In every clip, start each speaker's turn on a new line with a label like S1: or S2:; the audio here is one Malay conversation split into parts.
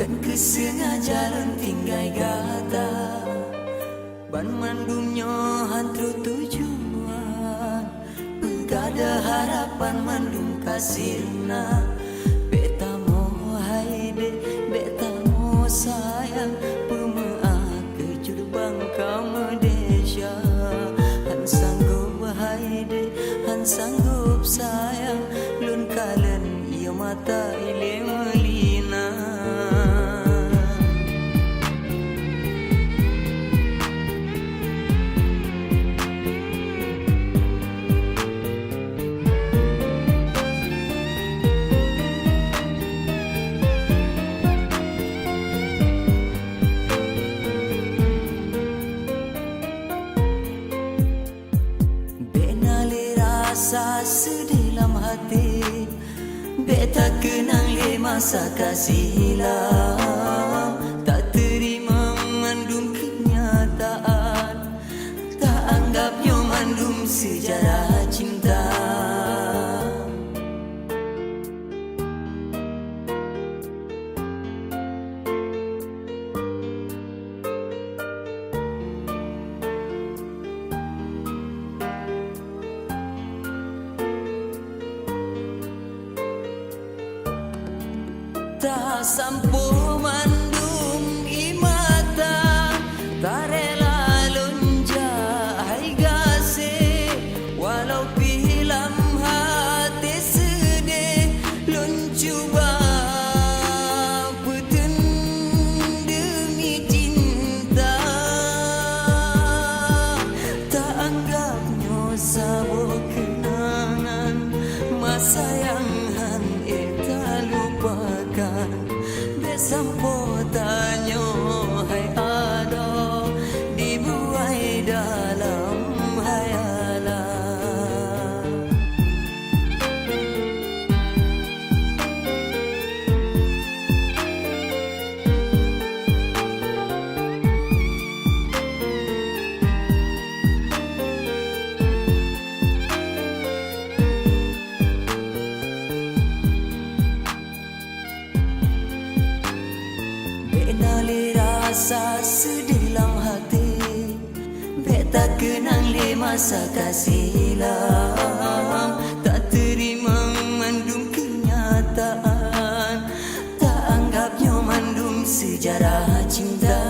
S1: Dan kesengaja tinggai gata ban mandumnya hantru tujuan begada harapan mandum kasirna beta mo haide beta mo sayang pemea kejur bangka medesya han sanggup haide han sanggup sayang lun kalen ia mata ile melina. Rasa sedalam hati beta kenang le masa kasih silam tak terima mandum kenyataan tak anggapnya mandum sejarah cinta. Tak sampu mandum imata tak rela lonja hai gase walau pilam hati sedih lon cuba peten demi cinta tak anggapnya sabo kenangan masa yang han eta lupakan. Sampo tanyo hai ada dibuai dalam hayalan. Benali rasa sedalam hati beta kenang le masa kasih silam tak terima mandum kenyataan tak anggapnya mandum sejarah cinta.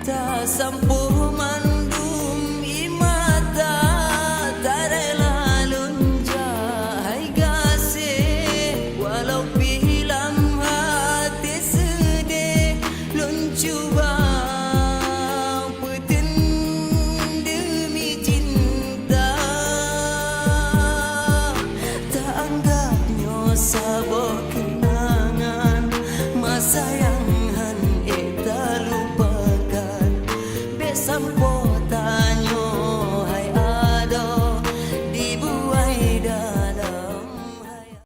S1: Tak sampu mandum imata tak rela lonja hai gase walau pilam hati sedih lon cuba